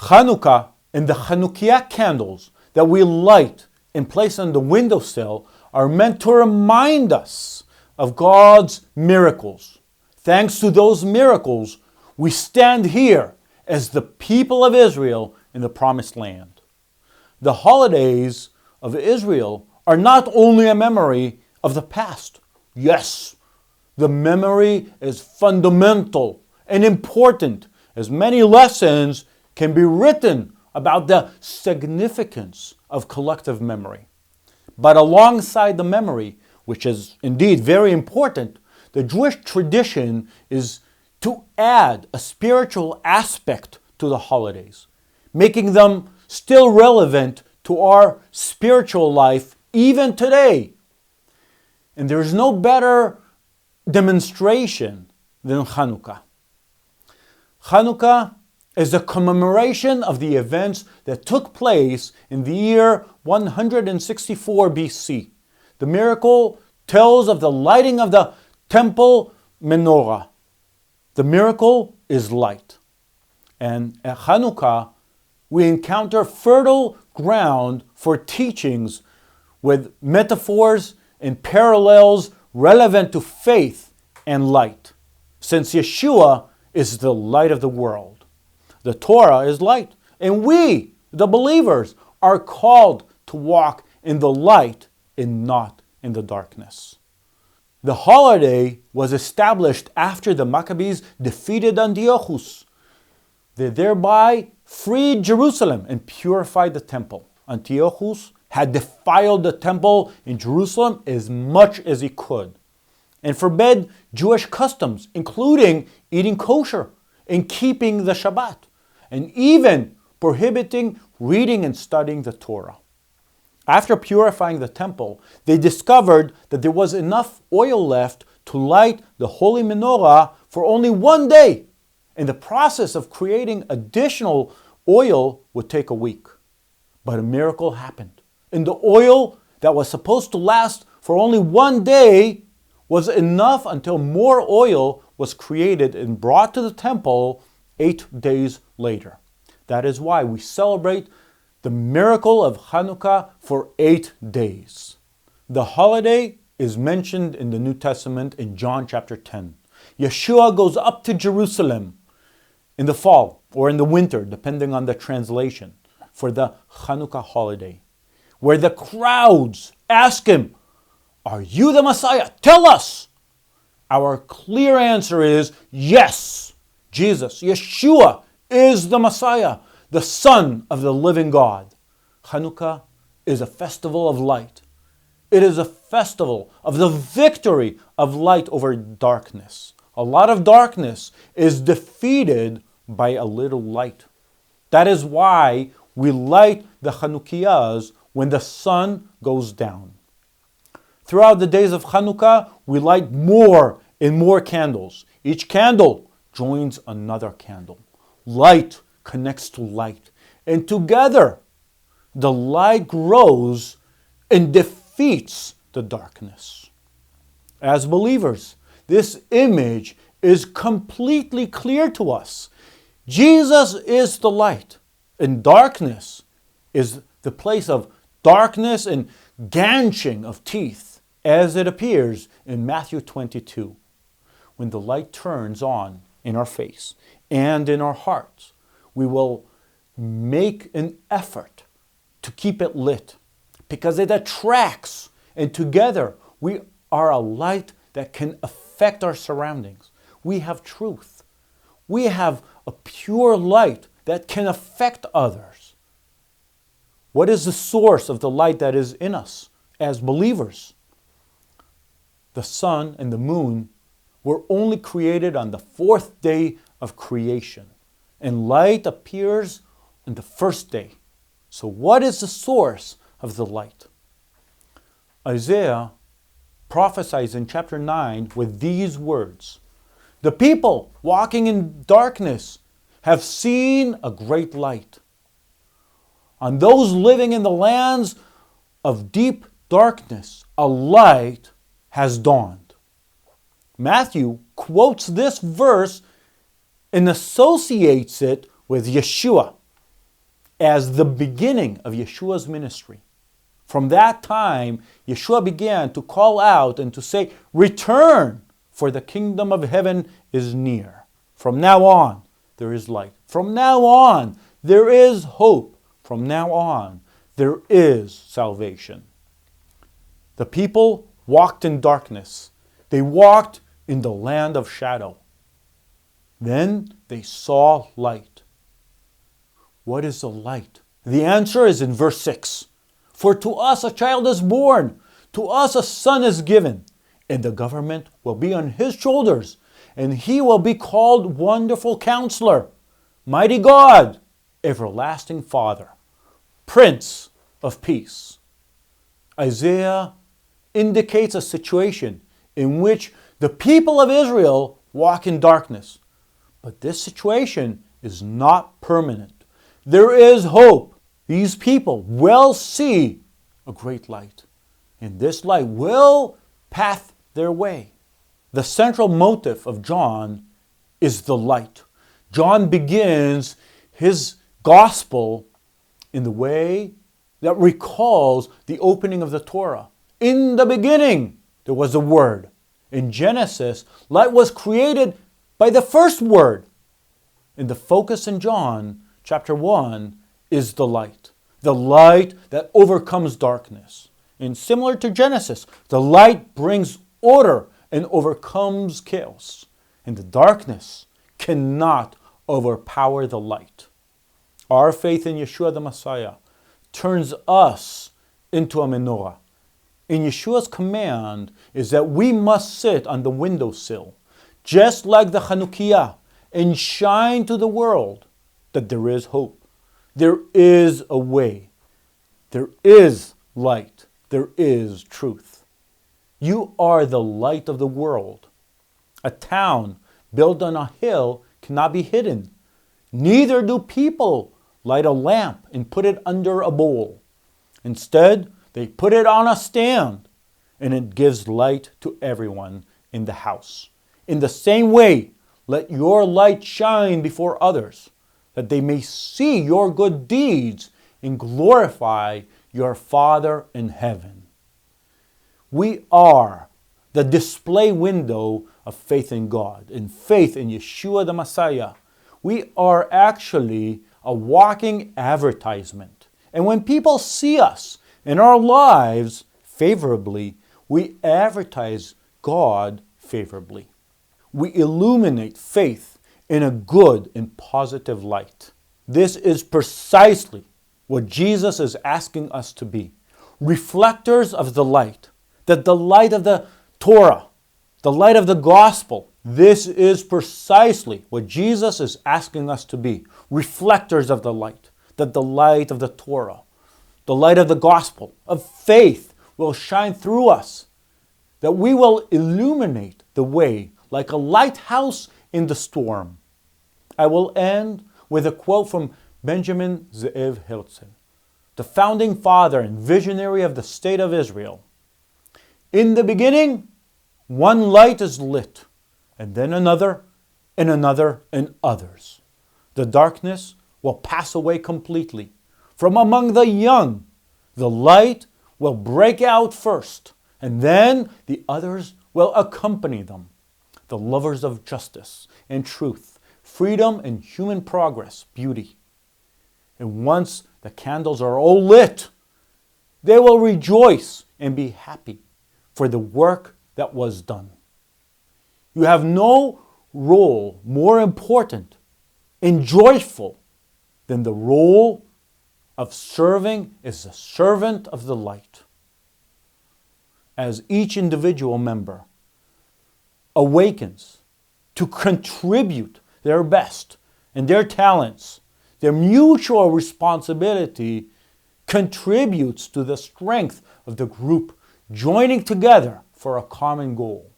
Hanukkah and the Hanukkah candles that we light and place on the windowsill are meant to remind us of God's miracles. Thanks to those miracles, we stand here as the people of Israel in the Promised Land. The holidays of Israel are not only a memory of the past. Yes, the memory is fundamental and important, as many lessons can be written about the significance of collective memory. But alongside the memory, which is indeed very important, the Jewish tradition is to add a spiritual aspect to the holidays, making them still relevant to our spiritual life even today. And there is no better demonstration than Hanukkah. Hanukkah is a commemoration of the events that took place in the year 164 BC. The miracle tells of the lighting of the temple menorah. The miracle is light. And at Hanukkah, we encounter fertile ground for teachings with metaphors and parallels relevant to faith and light, since Yeshua is the light of the world. The Torah is light, and we, the believers, are called to walk in the light and not in the darkness. The holiday was established after the Maccabees defeated Antiochus. They thereby freed Jerusalem and purified the temple. Antiochus had defiled the temple in Jerusalem as much as he could and forbade Jewish customs, including eating kosher and keeping the Shabbat, and even prohibiting reading and studying the Torah. After purifying the temple, they discovered that there was enough oil left to light the holy menorah for only one day, and the process of creating additional oil would take a week. But a miracle happened, and the oil that was supposed to last for only one day was enough until more oil was created and brought to the temple 8 days later. That is why we celebrate the miracle of Hanukkah for 8 days. The holiday is mentioned in the New Testament in John chapter 10. Yeshua goes up to Jerusalem in the fall or in the winter, depending on the translation, for the Hanukkah holiday, where the crowds ask him, "Are you the Messiah? Tell us!" Our clear answer is yes. Jesus, Yeshua, is the Messiah, the Son of the living God. Hanukkah is a festival of light. It is a festival of the victory of light over darkness. A lot of darkness is defeated by a little light. That is why we light the Chanukiahs when the sun goes down. Throughout the days of Hanukkah, we light more and more candles. Each candle joins another candle. Light connects to light. And together, the light grows and defeats the darkness. As believers, this image is completely clear to us. Jesus is the light, and darkness is the place of darkness and gnashing of teeth, as it appears in Matthew 22. When the light turns on in our face and in our hearts, we will make an effort to keep it lit because it attracts, and together we are a light that can affect our surroundings. We have truth. We have a pure light that can affect others. What is the source of the light that is in us as believers? The sun and the moon were only created on the fourth day of creation, and light appears on the first day. So what is the source of the light? Isaiah prophesies in chapter 9 with these words: "The people walking in darkness have seen a great light. On those living in the lands of deep darkness, a light has dawned." Matthew quotes this verse and associates it with Yeshua, as the beginning of Yeshua's ministry. From that time, Yeshua began to call out and to say, "Return, for the kingdom of heaven is near." From now on, there is light. From now on, there is hope. From now on, there is salvation. The people walked in darkness. They walked in the land of shadow. Then they saw light. What is the light? The answer is in verse 6. "For to us a child is born, to us a son is given, and the government will be on his shoulders, and he will be called Wonderful Counselor, Mighty God, Everlasting Father, Prince of Peace." Isaiah indicates a situation in which the people of Israel walk in darkness. But this situation is not permanent. There is hope. These people will see a great light, and this light will path their way. The central motive of John is the light. John begins his gospel in the way that recalls the opening of the Torah. In the beginning, there was a word. In Genesis, light was created by the first word. And the focus in John chapter 1 is the light that overcomes darkness. And similar to Genesis, the light brings order and overcomes chaos. And the darkness cannot overpower the light. Our faith in Yeshua the Messiah turns us into a menorah. And Yeshua's command is that we must sit on the windowsill, just like the Hanukkah, and shine to the world that there is hope. There is a way. There is light. There is truth. You are the light of the world. A town built on a hill cannot be hidden. Neither do people light a lamp and put it under a bowl. Instead, they put it on a stand, and it gives light to everyone in the house. In the same way, let your light shine before others, that they may see your good deeds and glorify your Father in heaven. We are the display window of faith in God and faith in Yeshua the Messiah. We are actually a walking advertisement. And when people see us in our lives favorably, we advertise God favorably. We illuminate faith in a good and positive light. This is precisely what Jesus is asking us to be. Reflectors of the light, that the light of the Torah, the light of the gospel. This is precisely what Jesus is asking us to be. Reflectors of the light, that the light of the Torah, the light of the gospel, of faith will shine through us, that we will illuminate the way like a lighthouse in the storm. I will end with a quote from Benjamin Ze'ev Herzl, the founding father and visionary of the state of Israel. "In the beginning, one light is lit, and then another, and another, and others. The darkness will pass away completely. From among the young, the light will break out first, and then the others will accompany them. The lovers of justice and truth, freedom and human progress, beauty. And once the candles are all lit, they will rejoice and be happy for the work that was done." You have no role more important and joyful than the role of serving as a servant of the light. As each individual member awakens to contribute their best and their talents, their mutual responsibility contributes to the strength of the group joining together for a common goal.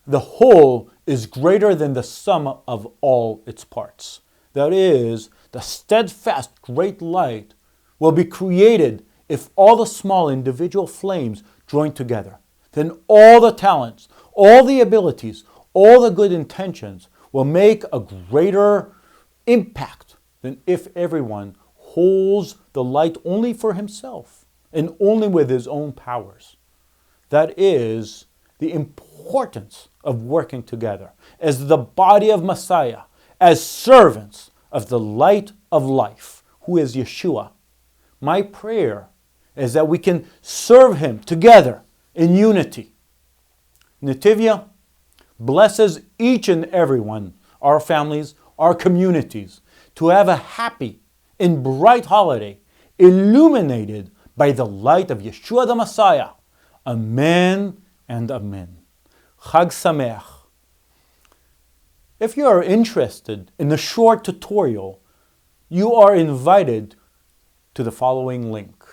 The whole is greater than the sum of all its parts. That is, the steadfast great light will be created if all the small individual flames join together. Then all the talents, all the abilities, all the good intentions will make a greater impact than if everyone holds the light only for himself and only with his own powers. That is the importance of working together as the body of Messiah, as servants of the light of life, who is Yeshua. My prayer is that we can serve him together in unity. Netivyah blesses each and every one, our families, our communities, to have a happy and bright holiday illuminated by the light of Yeshua the Messiah. Amen and amen. Chag Sameach. If you are interested in the short tutorial, you are invited to the following link.